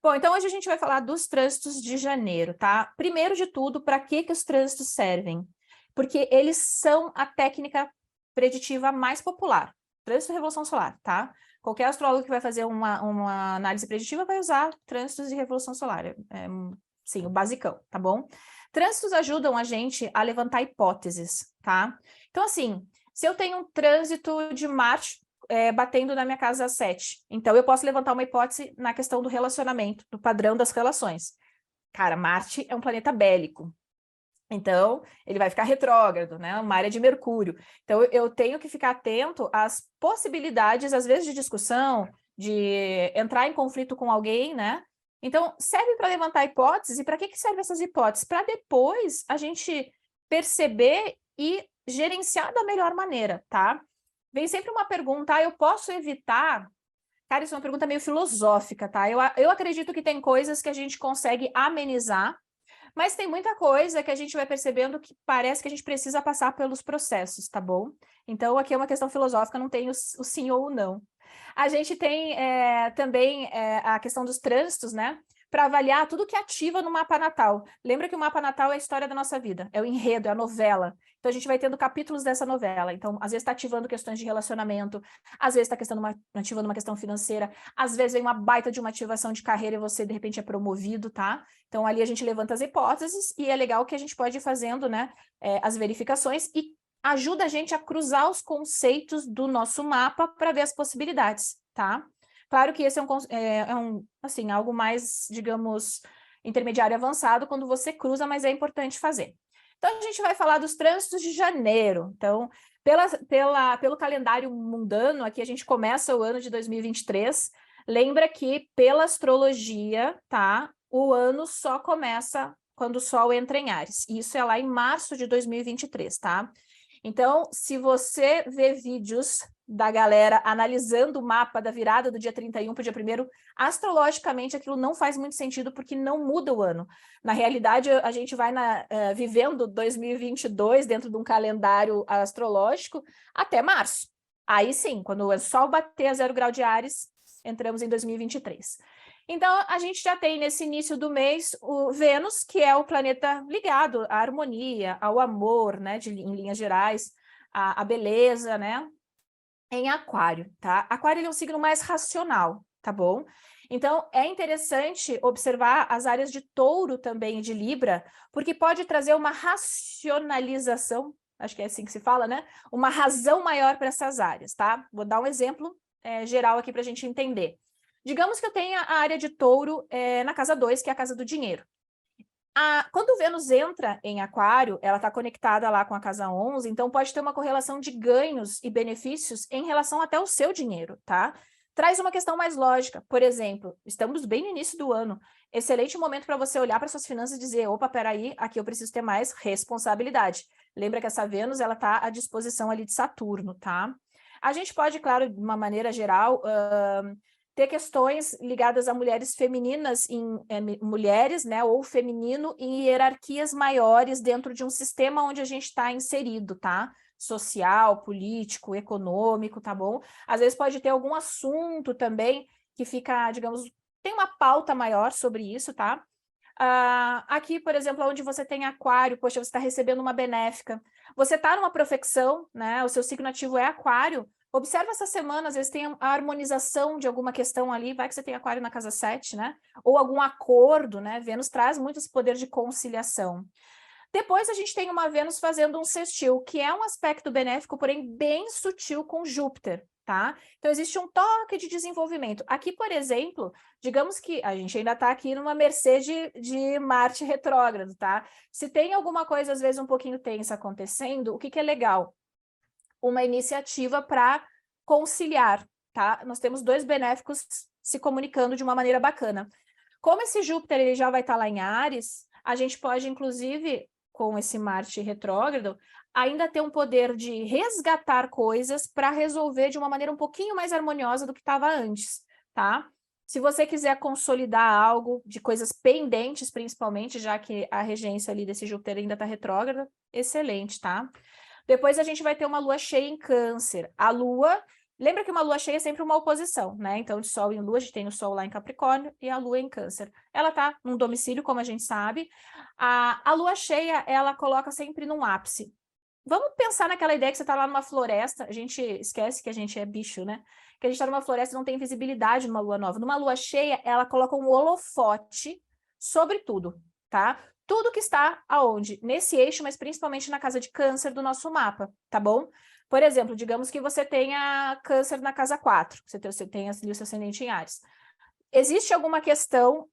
Bom, então hoje a gente vai falar dos trânsitos de janeiro, tá? Primeiro de tudo, para que os trânsitos servem? Porque eles são a técnica preditiva mais popular. Trânsito de revolução solar, tá? Qualquer astrólogo que vai fazer uma análise preditiva vai usar trânsitos de revolução solar. Sim, o basicão, tá bom? Trânsitos ajudam a gente a levantar hipóteses, tá? Então, assim, se eu tenho um trânsito de Marte batendo na minha casa 7. Então, eu posso levantar uma hipótese na questão do relacionamento, do padrão das relações. Cara, Marte é um planeta bélico. Então, ele vai ficar retrógrado, né? Uma área de Mercúrio. Então, eu tenho que ficar atento às possibilidades, às vezes, de discussão, de entrar em conflito com alguém, né? Então, serve para levantar hipóteses. E para que servem essas hipóteses? Para depois a gente perceber e gerenciar da melhor maneira, tá? Vem sempre uma pergunta, eu posso evitar? Cara, isso é uma pergunta meio filosófica, tá? Eu acredito que tem coisas que a gente consegue amenizar, mas tem muita coisa que a gente vai percebendo que parece que a gente precisa passar pelos processos, tá bom? Então, aqui é uma questão filosófica, não tem o sim ou o não. A gente tem também a questão dos trânsitos, né? Para avaliar tudo que ativa no mapa natal. Lembra que o mapa natal é a história da nossa vida, é o enredo, é a novela. Então, a gente vai tendo capítulos dessa novela. Então, às vezes está ativando questões de relacionamento, às vezes está ativando uma questão financeira, às vezes vem uma baita de uma ativação de carreira e você, de repente, é promovido, tá? Então, ali a gente levanta as hipóteses e é legal que a gente pode ir fazendo, né, as verificações e ajuda a gente a cruzar os conceitos do nosso mapa para ver as possibilidades, tá? Claro que esse assim, algo mais, digamos, intermediário avançado quando você cruza, mas é importante fazer. Então, a gente vai falar dos trânsitos de janeiro. Então, pelo calendário mundano, aqui a gente começa o ano de 2023. Lembra que, pela astrologia, tá? O ano só começa quando o Sol entra em Áries. Isso é lá em março de 2023, tá? Então, se você vê vídeos da galera analisando o mapa da virada do dia 31 para o dia 1º, astrologicamente aquilo não faz muito sentido porque não muda o ano. Na realidade, a gente vai vivendo 2022 dentro de um calendário astrológico até março. Aí sim, quando o Sol bater a 0 grau de Áries, entramos em 2023. Então, a gente já tem nesse início do mês o Vênus, que é o planeta ligado à harmonia, ao amor, né, em linhas gerais, à beleza, né, em Aquário, tá? Aquário é um signo mais racional, tá bom? Então, é interessante observar as áreas de Touro também e de Libra, porque pode trazer uma racionalização, acho que é assim que se fala, né? Uma razão maior para essas áreas, tá? Vou dar um exemplo geral aqui para a gente entender. Digamos que eu tenha a área de Touro na casa 2, que é a casa do dinheiro. Quando Vênus entra em Aquário, ela está conectada lá com a casa 11, então pode ter uma correlação de ganhos e benefícios em relação até ao seu dinheiro, tá? Traz uma questão mais lógica. Por exemplo, estamos bem no início do ano. Excelente momento para você olhar para suas finanças e dizer, opa, peraí, aqui eu preciso ter mais responsabilidade. Lembra que essa Vênus, ela está à disposição ali de Saturno, tá? A gente pode, claro, de uma maneira geral, ter questões ligadas a mulheres femininas, mulheres, né, ou feminino, em hierarquias maiores dentro de um sistema onde a gente está inserido, tá? Social, político, econômico, tá bom? Às vezes pode ter algum assunto também que fica, digamos, tem uma pauta maior sobre isso, tá? Aqui, por exemplo, onde você tem Aquário, poxa, você está recebendo uma benéfica. Você está numa profecção, né? O seu signo ativo é Aquário. Observa essa semana, às vezes tem a harmonização de alguma questão ali, vai que você tem Aquário na casa 7, né? Ou algum acordo, né? Vênus traz muito esse poder de conciliação. Depois a gente tem uma Vênus fazendo um sextil, que é um aspecto benéfico, porém bem sutil com Júpiter, tá? Então existe um toque de desenvolvimento. Aqui, por exemplo, digamos que a gente ainda está aqui numa mercê de Marte retrógrado, tá? Se tem alguma coisa, às vezes, um pouquinho tensa acontecendo, o que é legal? Uma iniciativa para conciliar, tá? Nós temos dois benéficos se comunicando de uma maneira bacana. Como esse Júpiter ele já vai estar lá em Áries, a gente pode, inclusive, com esse Marte retrógrado, ainda ter um poder de resgatar coisas para resolver de uma maneira um pouquinho mais harmoniosa do que estava antes, tá? Se você quiser consolidar algo de coisas pendentes, principalmente, já que a regência ali desse Júpiter ainda está retrógrada, excelente, tá? Depois a gente vai ter uma lua cheia em Câncer. A lua Lembra que uma lua cheia é sempre uma oposição, né? Então, de Sol em Lua, a gente tem o Sol lá em Capricórnio e a Lua em Câncer. Ela tá num domicílio, como a gente sabe. A Lua cheia, ela coloca sempre num ápice. Vamos pensar naquela ideia que você tá lá numa floresta, a gente esquece que a gente é bicho, né? Que a gente tá numa floresta e não tem visibilidade numa lua nova. Numa lua cheia, ela coloca um holofote sobre tudo, tá? Tudo que está aonde? Nesse eixo, mas principalmente na casa de Câncer do nosso mapa, tá bom? Por exemplo, digamos que você tenha Câncer na casa 4, você tem ali o seu ascendente em Áries. Existe alguma questão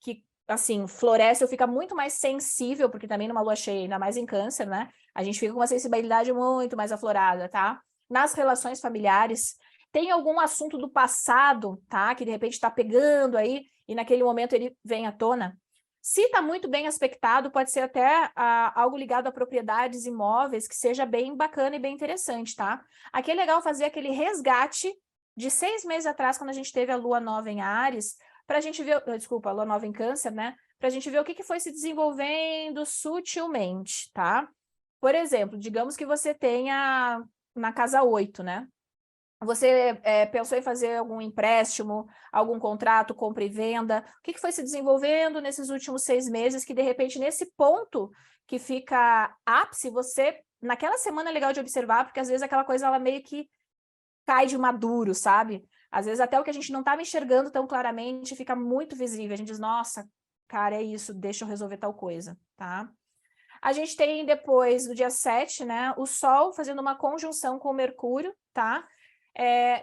que, assim, floresce ou fica muito mais sensível, porque também numa lua cheia, ainda mais em Câncer, né? A gente fica com uma sensibilidade muito mais aflorada, tá? Nas relações familiares, tem algum assunto do passado, tá? Que de repente está pegando aí e naquele momento ele vem à tona. Se está muito bem aspectado, pode ser até algo ligado a propriedades imóveis que seja bem bacana e bem interessante, tá? Aqui é legal fazer aquele resgate de 6 meses atrás, quando a gente teve a lua nova em Áries, para a gente ver, desculpa, a lua nova em Câncer, né? Para a gente ver o que foi se desenvolvendo sutilmente, tá? Por exemplo, digamos que você tenha na casa 8, né? Você pensou em fazer algum empréstimo, algum contrato, compra e venda? O que foi se desenvolvendo nesses últimos 6 meses que, de repente, nesse ponto que fica ápice, você, naquela semana é legal de observar, porque às vezes aquela coisa, ela meio que cai de maduro, sabe? Às vezes até o que a gente não estava enxergando tão claramente fica muito visível. A gente diz, nossa, cara, é isso, deixa eu resolver tal coisa, tá? A gente tem depois, no dia 7, né, o Sol fazendo uma conjunção com o Mercúrio, tá?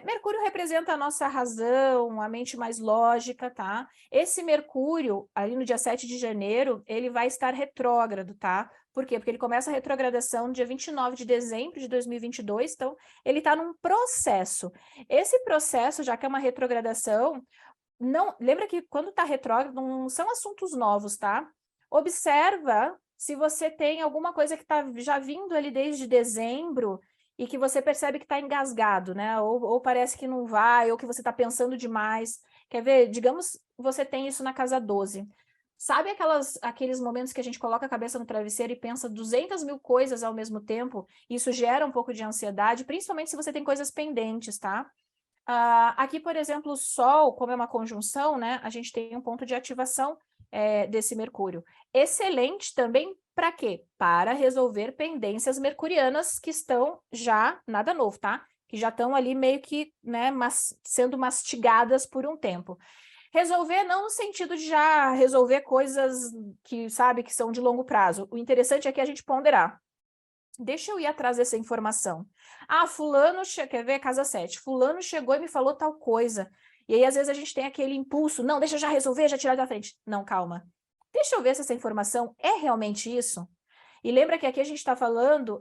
Mercúrio representa a nossa razão, a mente mais lógica, tá? Esse Mercúrio, ali no dia 7 de janeiro, ele vai estar retrógrado, tá? Por quê? Porque ele começa a retrogradação no dia 29 de dezembro de 2022, então ele está num processo. Esse processo, já que é uma retrogradação, não, lembra que quando está retrógrado, não são assuntos novos, tá? Observa se você tem alguma coisa que está já vindo ali desde dezembro e que você percebe que está engasgado, né? Ou parece que não vai, ou que você está pensando demais. Quer ver? Digamos, você tem isso na casa 12. Sabe aqueles momentos que a gente coloca a cabeça no travesseiro e pensa 200 mil coisas ao mesmo tempo? Isso gera um pouco de ansiedade, principalmente se você tem coisas pendentes, tá? Aqui, por exemplo, o Sol, como é uma conjunção, né, a gente tem um ponto de ativação desse Mercúrio. Excelente também para quê? Para resolver pendências mercurianas que estão já, nada novo, tá? Que já estão ali meio que, né, sendo mastigadas por um tempo. Resolver não no sentido de já resolver coisas que, sabe, que são de longo prazo. O interessante é que a gente ponderar. Deixa eu ir atrás dessa informação. Fulano, quer ver, casa 7, fulano chegou e me falou tal coisa. E aí, às vezes, a gente tem aquele impulso, não, deixa eu já resolver, já tirar da frente. Não, calma. Deixa eu ver se essa informação é realmente isso. E lembra que aqui a gente está falando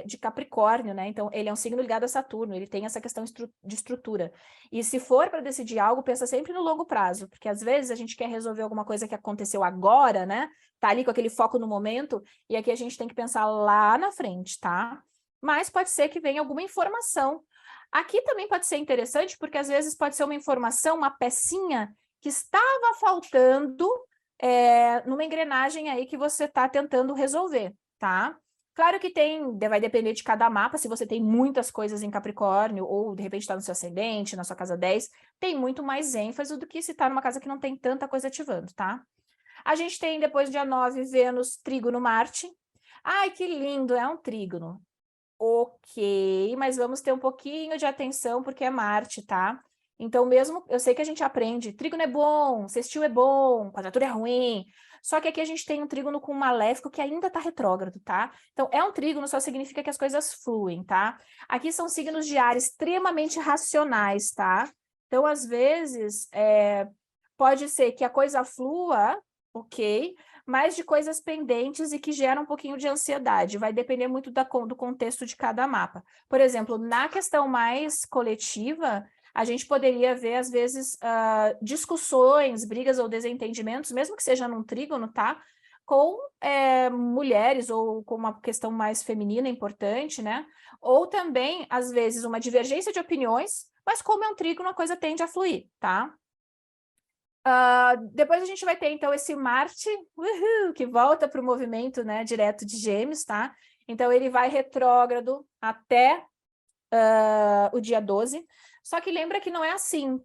de Capricórnio, né? Então, ele é um signo ligado a Saturno, ele tem essa questão de estrutura. E se for para decidir algo, pensa sempre no longo prazo, porque às vezes a gente quer resolver alguma coisa que aconteceu agora, né? Tá ali com aquele foco no momento, e aqui a gente tem que pensar lá na frente, tá? Mas pode ser que venha alguma informação. Aqui também pode ser interessante, porque às vezes pode ser uma informação, uma pecinha que estava faltando numa engrenagem aí que você está tentando resolver, tá? Claro que vai depender de cada mapa, se você tem muitas coisas em Capricórnio, ou de repente está no seu ascendente, na sua casa 10, tem muito mais ênfase do que se está numa casa que não tem tanta coisa ativando, tá? A gente tem depois dia 9, Vênus, trígono Marte. Ai, que lindo, é um trígono. Ok, mas vamos ter um pouquinho de atenção porque é Marte, tá? Então, mesmo, eu sei que a gente aprende, trígono é bom, sextil é bom, quadratura é ruim, só que aqui a gente tem um trígono com um maléfico que ainda está retrógrado, tá? Então, é um trígono, só significa que as coisas fluem, tá? Aqui são signos de ar extremamente racionais, tá? Então, às vezes, pode ser que a coisa flua, ok, mas de coisas pendentes e que geram um pouquinho de ansiedade. Vai depender muito do contexto de cada mapa. Por exemplo, na questão mais coletiva, a gente poderia ver, às vezes, discussões, brigas ou desentendimentos, mesmo que seja num trígono, tá? Com mulheres ou com uma questão mais feminina importante, né? Ou também, às vezes, uma divergência de opiniões, mas como é um trígono, a coisa tende a fluir, tá? Depois a gente vai ter, então, esse Marte, que volta para o movimento, né, direto de Gêmeos, tá? Então, ele vai retrógrado até o dia 12. Só que lembra que não é assim.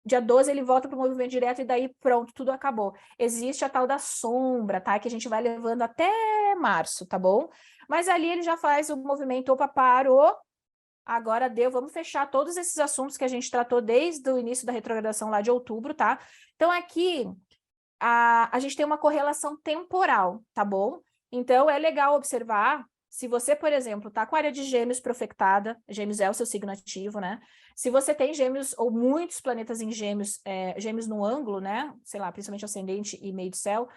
Dia 12 ele volta para o movimento direto e daí pronto, tudo acabou. Existe a tal da sombra, tá? Que a gente vai levando até março, tá bom? Mas ali ele já faz o movimento, opa, parou, agora deu, vamos fechar todos esses assuntos que a gente tratou desde o início da retrogradação lá de outubro, tá? Então aqui a gente tem uma correlação temporal, tá bom? Então é legal observar, se você, por exemplo, tá com a área de Gêmeos profectada, Gêmeos é o seu signo ativo, né? Se você tem Gêmeos ou muitos planetas em Gêmeos, Gêmeos no ângulo, né? Sei lá, principalmente ascendente e meio de céu,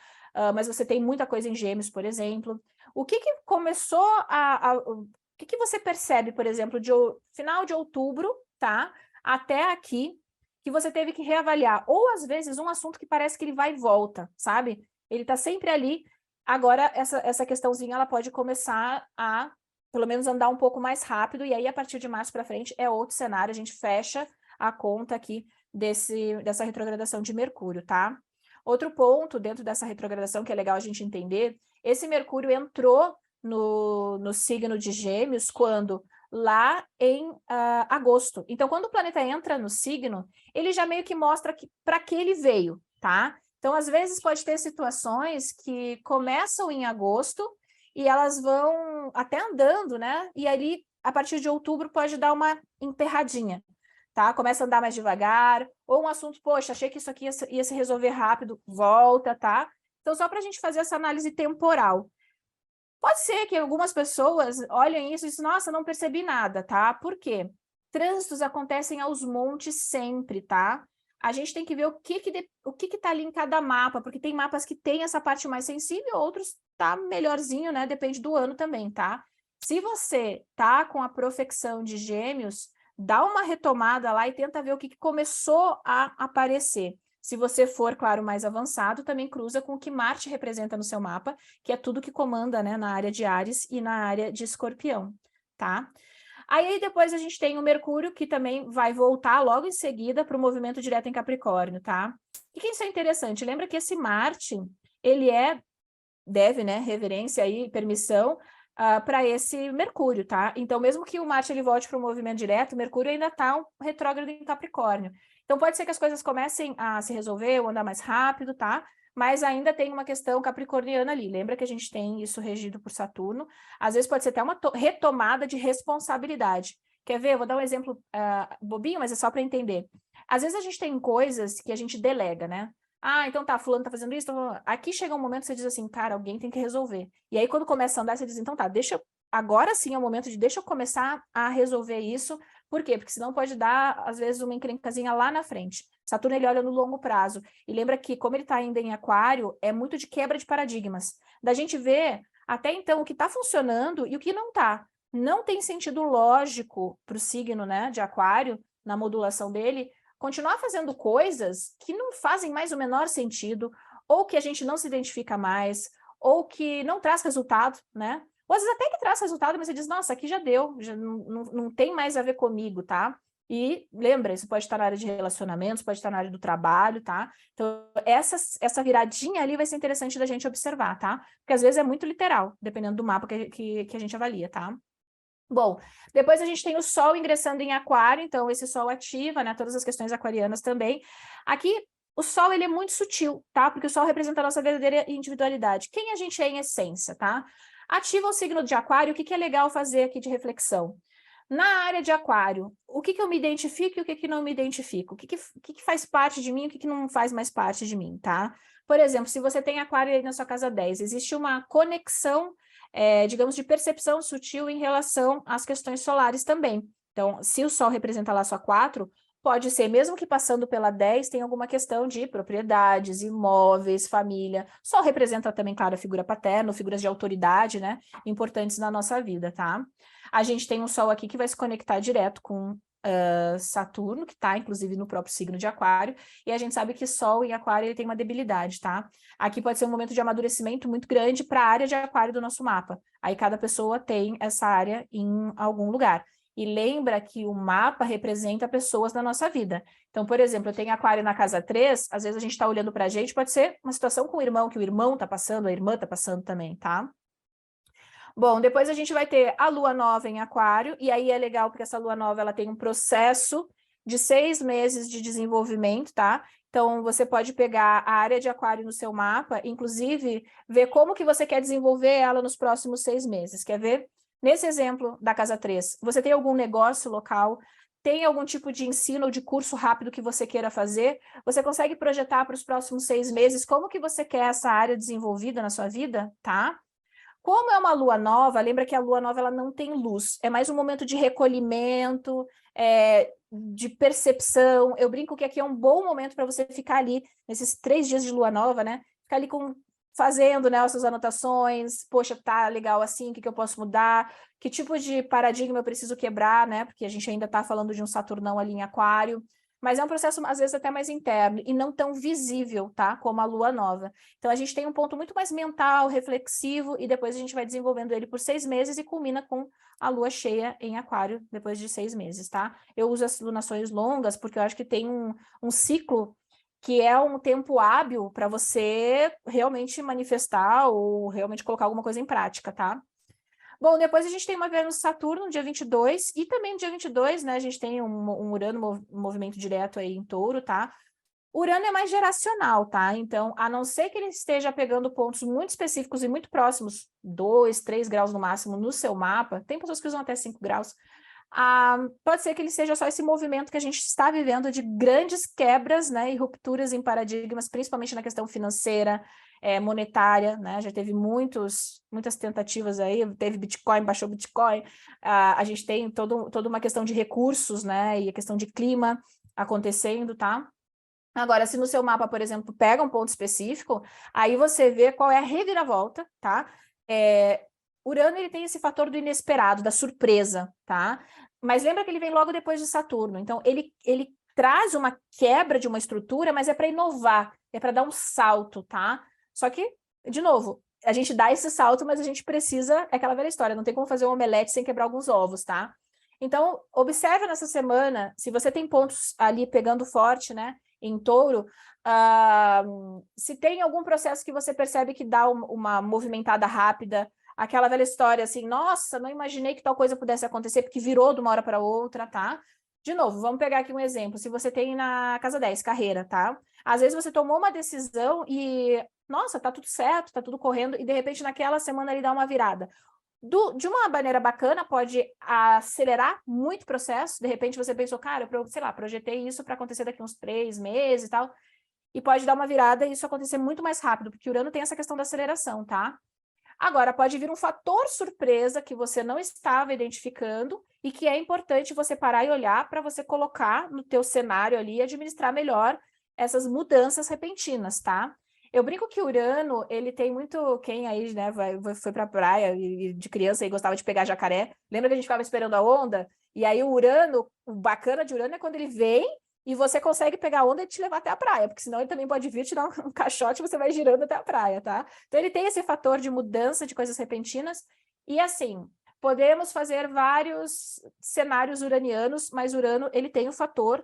mas você tem muita coisa em Gêmeos, por exemplo. O que começou o que você percebe, por exemplo, de final de outubro, tá? Até aqui, que você teve que reavaliar, ou às vezes um assunto que parece que ele vai e volta, sabe? Ele tá sempre ali. Agora, essa questãozinha, ela pode começar a, pelo menos, andar um pouco mais rápido, e aí, a partir de março para frente, é outro cenário, a gente fecha a conta aqui dessa retrogradação de Mercúrio, tá? Outro ponto dentro dessa retrogradação que é legal a gente entender, esse Mercúrio entrou no signo de Gêmeos quando lá em agosto. Então, quando o planeta entra no signo, ele já meio que mostra para que ele veio, tá? Então, às vezes, pode ter situações que começam em agosto e elas vão até andando, né? E ali, a partir de outubro, pode dar uma emperradinha, tá? Começa a andar mais devagar, ou um assunto, poxa, achei que isso aqui ia se resolver rápido, volta, tá? Então, só para a gente fazer essa análise temporal. Pode ser que algumas pessoas olhem isso e dizem, nossa, não percebi nada, tá? Por quê? Trânsitos acontecem aos montes sempre, tá? A gente tem que ver o que tá ali em cada mapa, porque tem mapas que tem essa parte mais sensível, outros tá melhorzinho, né? Depende do ano também, tá? Se você tá com a profecção de Gêmeos, dá uma retomada lá e tenta ver o que começou a aparecer. Se você for, claro, mais avançado, também cruza com o que Marte representa no seu mapa, que é tudo que comanda, né, na área de Áries e na área de Escorpião, tá? Aí depois a gente tem o Mercúrio, que também vai voltar logo em seguida para o movimento direto em Capricórnio, tá? E que isso é interessante, lembra que esse Marte, ele deve, né, reverência aí, permissão, para esse Mercúrio, tá? Então, mesmo que o Marte ele volte para o movimento direto, o Mercúrio ainda está retrógrado em Capricórnio. Então, pode ser que as coisas comecem a se resolver ou andar mais rápido, tá? Mas ainda tem uma questão capricorniana ali. Lembra que a gente tem isso regido por Saturno. Às vezes pode ser até uma retomada de responsabilidade. Quer ver? Eu vou dar um exemplo bobinho, mas é só para entender. Às vezes a gente tem coisas que a gente delega, né? Ah, então tá, fulano tá fazendo isso. Aqui chega um momento que você diz assim, cara, alguém tem que resolver. E aí quando começa a andar, você diz, então tá, agora sim é o momento deixa eu começar a resolver isso. Por quê? Porque senão pode dar, às vezes, uma encrencazinha lá na frente. Saturno, ele olha no longo prazo. E lembra que, como ele tá ainda em aquário, é muito de quebra de paradigmas. Da gente ver, até então, o que tá funcionando e o que não tá. Não tem sentido lógico pro signo, né, de aquário, na modulação dele, continuar fazendo coisas que não fazem mais o menor sentido, ou que a gente não se identifica mais, ou que não traz resultado, né? Ou às vezes até que traz resultado, mas você diz, nossa, aqui já deu, já não tem mais a ver comigo, tá? E lembra, isso pode estar na área de relacionamentos, pode estar na área do trabalho, tá? Então, essa viradinha ali vai ser interessante da gente observar, tá? Porque às vezes é muito literal, dependendo do mapa que a gente avalia, tá? Bom, depois a gente tem o Sol ingressando em Aquário, então esse Sol ativa, né, todas as questões aquarianas também. Aqui, o Sol, ele é muito sutil, tá? Porque o Sol representa a nossa verdadeira individualidade. Quem a gente é em essência, tá? Ativa o signo de Aquário, o que é legal fazer aqui de reflexão? Na área de Aquário, o que eu me identifico e o que não me identifico? O que faz parte de mim e o que não faz mais parte de mim, tá? Por exemplo, se você tem Aquário aí na sua casa 10, existe uma conexão digamos, de percepção sutil em relação às questões solares também. Então, se o Sol representa lá sua 4, pode ser, mesmo que passando pela 10, tem alguma questão de propriedades, imóveis, família. Sol representa também, claro, a figura paterna, figuras de autoridade, né, importantes na nossa vida, tá? A gente tem um Sol aqui que vai se conectar direto com Saturno, que está, inclusive, no próprio signo de Aquário, e a gente sabe que Sol em Aquário ele tem uma debilidade, tá? Aqui pode ser um momento de amadurecimento muito grande para a área de Aquário do nosso mapa. Aí cada pessoa tem essa área em algum lugar. E lembra que o mapa representa pessoas na nossa vida. Então, por exemplo, eu tenho Aquário na casa 3, às vezes a gente está olhando para a gente, pode ser uma situação com o irmão, que o irmão está passando, a irmã está passando também, tá? Bom, depois a gente vai ter a lua nova em aquário, e aí é legal porque essa lua nova ela tem um processo de 6 meses de desenvolvimento, tá? Então, você pode pegar a área de aquário no seu mapa, inclusive, ver como que você quer desenvolver ela nos próximos 6 meses. Quer ver? Nesse exemplo da casa 3, você tem algum negócio local, tem algum tipo de ensino ou de curso rápido que você queira fazer? Você consegue projetar para os próximos 6 meses como que você quer essa área desenvolvida na sua vida, tá? Como é uma lua nova, lembra que a lua nova ela não tem luz, é mais um momento de recolhimento, de percepção. Eu brinco que aqui é um bom momento para você ficar ali, nesses 3 dias de lua nova, né? Ficar ali fazendo, né, essas anotações, poxa, tá legal assim, o que eu posso mudar? Que tipo de paradigma eu preciso quebrar, né? Porque a gente ainda está falando de um Saturnão ali em aquário. Mas é um processo, às vezes, até mais interno e não tão visível, tá? Como a lua nova. Então, a gente tem um ponto muito mais mental, reflexivo, e depois a gente vai desenvolvendo ele por 6 meses e culmina com a lua cheia em aquário depois de 6 meses, tá? Eu uso as lunações longas porque eu acho que tem um ciclo que é um tempo hábil para você realmente manifestar ou realmente colocar alguma coisa em prática, tá? Bom, depois a gente tem uma Vênus-Saturno, dia 22, e também no dia 22, né, a gente tem um Urano movimento direto aí em Touro, tá? Urano é mais geracional, tá? Então, a não ser que ele esteja pegando pontos muito específicos e muito próximos, 2, 3 graus no máximo no seu mapa, tem pessoas que usam até 5 graus, pode ser que ele seja só esse movimento que a gente está vivendo de grandes quebras, né, e rupturas em paradigmas, principalmente na questão financeira, monetária, né? Já teve muitas tentativas aí, teve Bitcoin, baixou Bitcoin, a gente tem toda uma questão de recursos, né, e a questão de clima acontecendo, tá? Agora, se no seu mapa, por exemplo, pega um ponto específico, aí você vê qual é a reviravolta, tá? Urano, ele tem esse fator do inesperado, da surpresa, tá? Mas lembra que ele vem logo depois de Saturno. Então, ele traz uma quebra de uma estrutura, mas é para inovar, é para dar um salto, tá? Só que, de novo, a gente dá esse salto, mas a gente precisa, é aquela velha história, não tem como fazer um omelete sem quebrar alguns ovos, tá? Então, observa nessa semana, se você tem pontos ali pegando forte, né, em Touro, se tem algum processo que você percebe que dá uma movimentada rápida, aquela velha história assim, nossa, não imaginei que tal coisa pudesse acontecer, porque virou de uma hora para outra, tá? De novo, vamos pegar aqui um exemplo. Se você tem na casa 10, carreira, tá? Às vezes você tomou uma decisão e, nossa, tá tudo certo, tá tudo correndo, e de repente naquela semana ele dá uma virada. De uma maneira bacana, pode acelerar muito o processo. De repente você pensou, cara, sei lá, projetei isso para acontecer daqui uns 3 meses e tal, e pode dar uma virada e isso acontecer muito mais rápido, porque o Urano tem essa questão da aceleração, tá? Agora, pode vir um fator surpresa que você não estava identificando e que é importante você parar e olhar para você colocar no teu cenário ali e administrar melhor essas mudanças repentinas, tá? Eu brinco que o Urano, ele tem muito... Quem aí, né, foi pra praia e de criança e gostava de pegar jacaré. Lembra que a gente ficava esperando a onda? E aí o Urano, o bacana de Urano é quando ele vem e você consegue pegar a onda e te levar até a praia, porque senão ele também pode vir te dar um caixote e você vai girando até a praia, tá? Então ele tem esse fator de mudança de coisas repentinas e assim, podemos fazer vários cenários uranianos, mas Urano, ele tem o fator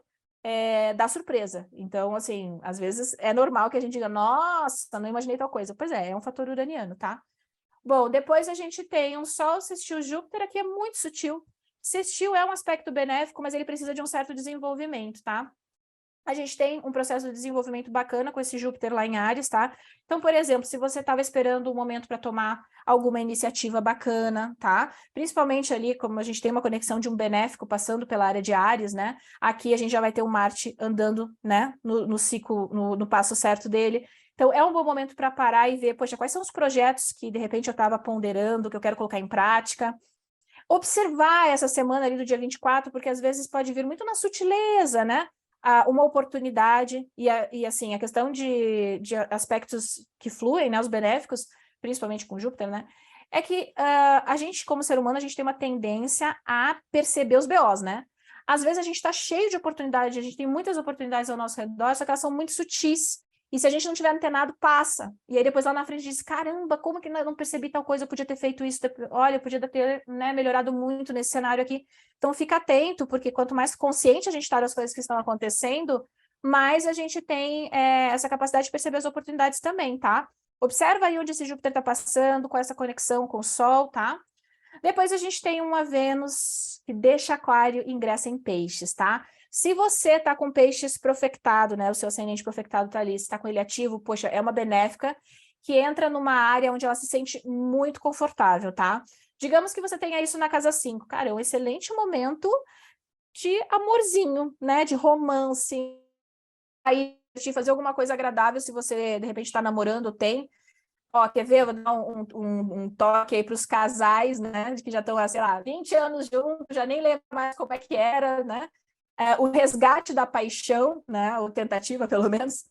da surpresa. Então, assim, às vezes é normal que a gente diga, nossa, não imaginei tal coisa. Pois é um fator uraniano, tá? Bom, depois a gente tem um Sol, sextil Júpiter, aqui é muito sutil. Sextil é um aspecto benéfico, mas ele precisa de um certo desenvolvimento, tá? A gente tem um processo de desenvolvimento bacana com esse Júpiter lá em Áries, tá? Então, por exemplo, se você estava esperando um momento para tomar alguma iniciativa bacana, tá? Principalmente ali, como a gente tem uma conexão de um benéfico passando pela área de Áries, né? Aqui a gente já vai ter um Marte andando, né? No ciclo, no passo certo dele. Então, é um bom momento para parar e ver, poxa, quais são os projetos que, de repente, eu estava ponderando, que eu quero colocar em prática. Observar essa semana ali do dia 24, porque às vezes pode vir muito na sutileza, né? Uma oportunidade e assim, a questão de aspectos que fluem, né, os benéficos, principalmente com Júpiter, né, é que a gente, como ser humano, a gente tem uma tendência a perceber os BOs, né? Às vezes a gente está cheio de oportunidades, a gente tem muitas oportunidades ao nosso redor, só que elas são muito sutis. E se a gente não tiver antenado, passa. E aí depois lá na frente diz, caramba, como que eu não percebi tal coisa, eu podia ter feito isso, olha, eu podia ter, né, melhorado muito nesse cenário aqui. Então fica atento, porque quanto mais consciente a gente está das coisas que estão acontecendo, mais a gente tem essa capacidade de perceber as oportunidades também, tá? Observa aí onde esse Júpiter está passando, com essa conexão com o Sol, tá? Depois a gente tem uma Vênus que deixa Aquário e ingressa em Peixes, tá? Se você está com Peixes profectado, né? O seu ascendente profectado está ali, se está com ele ativo, poxa, é uma benéfica que entra numa área onde ela se sente muito confortável, tá? Digamos que você tenha isso na casa 5. Cara, é um excelente momento de amorzinho, né? De romance. Aí, de fazer alguma coisa agradável, se você, de repente, está namorando, tem. Ó, quer ver? Eu vou dar um toque aí para os casais, né? Que já estão, sei lá, 20 anos juntos, já nem lembro mais como é que era, né? O resgate da paixão, né? Ou tentativa, pelo menos,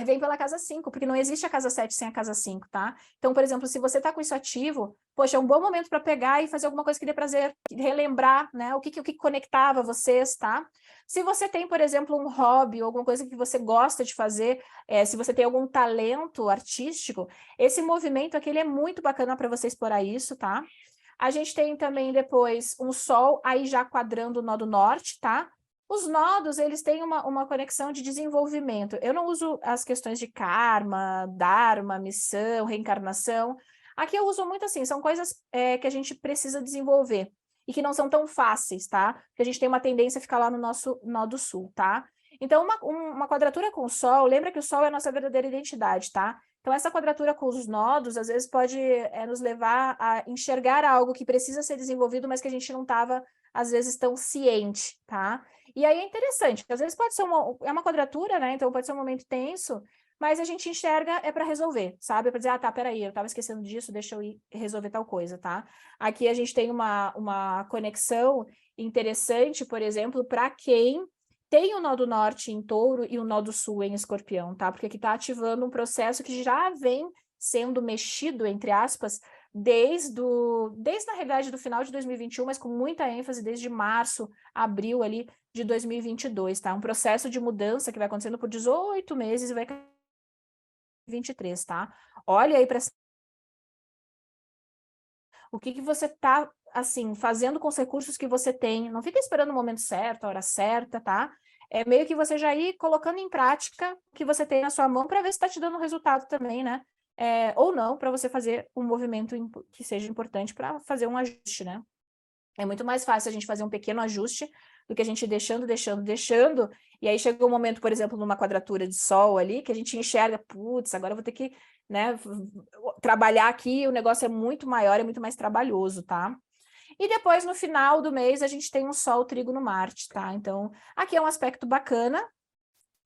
vem pela casa 5, porque não existe a casa 7 sem a casa 5, tá? Então, por exemplo, se você tá com isso ativo, poxa, é um bom momento para pegar e fazer alguma coisa que dê prazer, relembrar, né? O que conectava vocês, tá? Se você tem, por exemplo, um hobby ou alguma coisa que você gosta de fazer, se você tem algum talento artístico, esse movimento aqui ele é muito bacana para você explorar isso, tá? A gente tem também depois um Sol aí já quadrando o nó do norte, tá? Os nodos, eles têm uma conexão de desenvolvimento. Eu não uso as questões de karma, dharma, missão, reencarnação. Aqui eu uso muito assim, são coisas que a gente precisa desenvolver e que não são tão fáceis, tá? Porque a gente tem uma tendência a ficar lá no nosso nó do sul, tá? Então, uma quadratura com o Sol, lembra que o Sol é a nossa verdadeira identidade, tá? Então, essa quadratura com os nodos, às vezes, pode nos levar a enxergar algo que precisa ser desenvolvido, mas que a gente não estava, às vezes, tão ciente, tá? E aí é interessante, às vezes pode ser uma quadratura, né? Então pode ser um momento tenso, mas a gente enxerga para resolver, sabe? Para dizer, ah, tá, peraí, eu estava esquecendo disso, deixa eu ir resolver tal coisa, tá? Aqui a gente tem uma conexão interessante, por exemplo, para quem tem o nó do norte em Touro e o nó do sul em Escorpião, tá? Porque aqui está ativando um processo que já vem sendo mexido, entre aspas, desde na realidade do final de 2021, mas com muita ênfase desde março, abril ali de 2022, tá? Um processo de mudança que vai acontecendo por 18 meses e vai 23, tá? Olha aí para o que você tá assim fazendo com os recursos que você tem. Não fica esperando o momento certo, a hora certa, tá? É meio que você já ir colocando em prática o que você tem na sua mão para ver se está te dando resultado também, né? Ou não, para você fazer um movimento que seja importante para fazer um ajuste, né? É muito mais fácil a gente fazer um pequeno ajuste do que a gente deixando, e aí chega um momento, por exemplo, numa quadratura de Sol ali, que a gente enxerga, putz, agora eu vou ter que, né, trabalhar aqui, o negócio é muito maior, é muito mais trabalhoso, tá? E depois, no final do mês, a gente tem um Sol Trígono Marte, tá? Então, aqui é um aspecto bacana,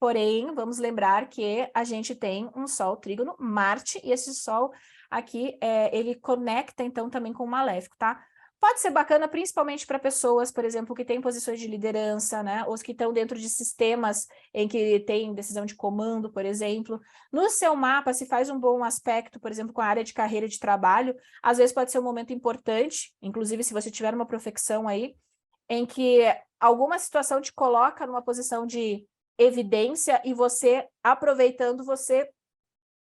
porém, vamos lembrar que a gente tem um Sol Trígono Marte, e esse Sol aqui, ele conecta, então, também com o Maléfico, tá? Pode ser bacana, principalmente para pessoas, por exemplo, que têm posições de liderança, né? Os que estão dentro de sistemas em que tem decisão de comando, por exemplo. No seu mapa, se faz um bom aspecto, por exemplo, com a área de carreira e de trabalho, às vezes pode ser um momento importante, inclusive se você tiver uma profecção aí, em que alguma situação te coloca numa posição de evidência e você, aproveitando, você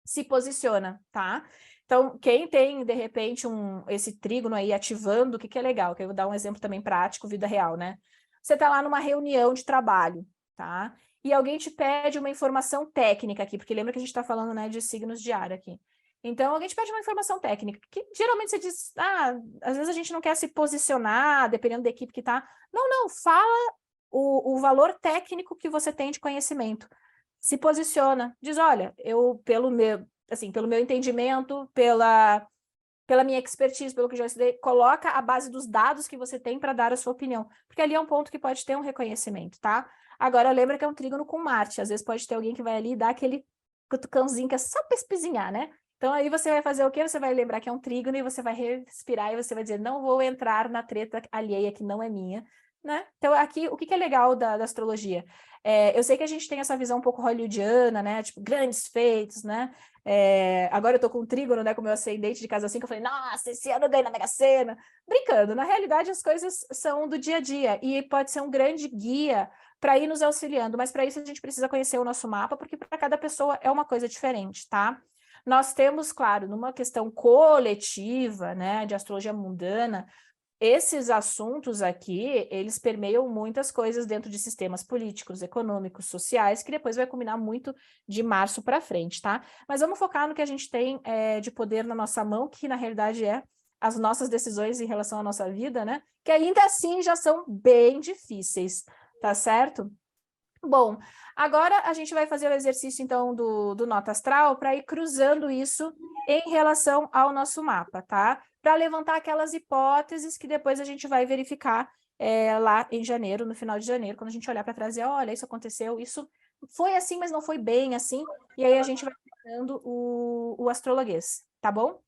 se posiciona, tá? Então, quem tem, de repente, esse trígono aí ativando, o que é legal? Que eu vou dar um exemplo também prático, vida real, né? Você tá lá numa reunião de trabalho, tá? E alguém te pede uma informação técnica aqui, porque lembra que a gente está falando, né, de signos de ar aqui. Então, alguém te pede uma informação técnica, que geralmente você diz, às vezes a gente não quer se posicionar, dependendo da equipe que tá. Não, não, fala o valor técnico que você tem de conhecimento. Se posiciona, diz, olha, eu, pelo meu entendimento, pela minha expertise, pelo que eu já estudei, coloca a base dos dados que você tem para dar a sua opinião, porque ali é um ponto que pode ter um reconhecimento, tá? Agora, lembra que é um trígono com Marte, às vezes pode ter alguém que vai ali dar aquele cutucãozinho que é só para espizinhar, né? Então, aí você vai fazer o quê? Você vai lembrar que é um trígono e você vai respirar e você vai dizer, não vou entrar na treta alheia que não é minha, né? Então, aqui, o que é legal da astrologia? Eu sei que a gente tem essa visão um pouco hollywoodiana, né? Tipo, grandes feitos, né? Agora eu tô com um trígono, né? Com o meu ascendente de casa 5, eu falei, nossa, esse ano eu ganhei na Mega Sena. Brincando, na realidade as coisas são do dia a dia e pode ser um grande guia para ir nos auxiliando, mas para isso a gente precisa conhecer o nosso mapa, porque para cada pessoa é uma coisa diferente, tá? Nós temos, claro, numa questão coletiva, né, de astrologia mundana, esses assuntos aqui, eles permeiam muitas coisas dentro de sistemas políticos, econômicos, sociais, que depois vai combinar muito de março para frente, tá? Mas vamos focar no que a gente tem de poder na nossa mão, que na realidade é as nossas decisões em relação à nossa vida, né? Que ainda assim já são bem difíceis, tá certo? Bom, agora a gente vai fazer o exercício, então, do Nota Astral para ir cruzando isso em relação ao nosso mapa, tá? Para levantar aquelas hipóteses que depois a gente vai verificar lá em janeiro, no final de janeiro, quando a gente olhar para trás e olha, isso aconteceu, isso foi assim, mas não foi bem assim, e aí a gente vai treinando o astrologuês, tá bom?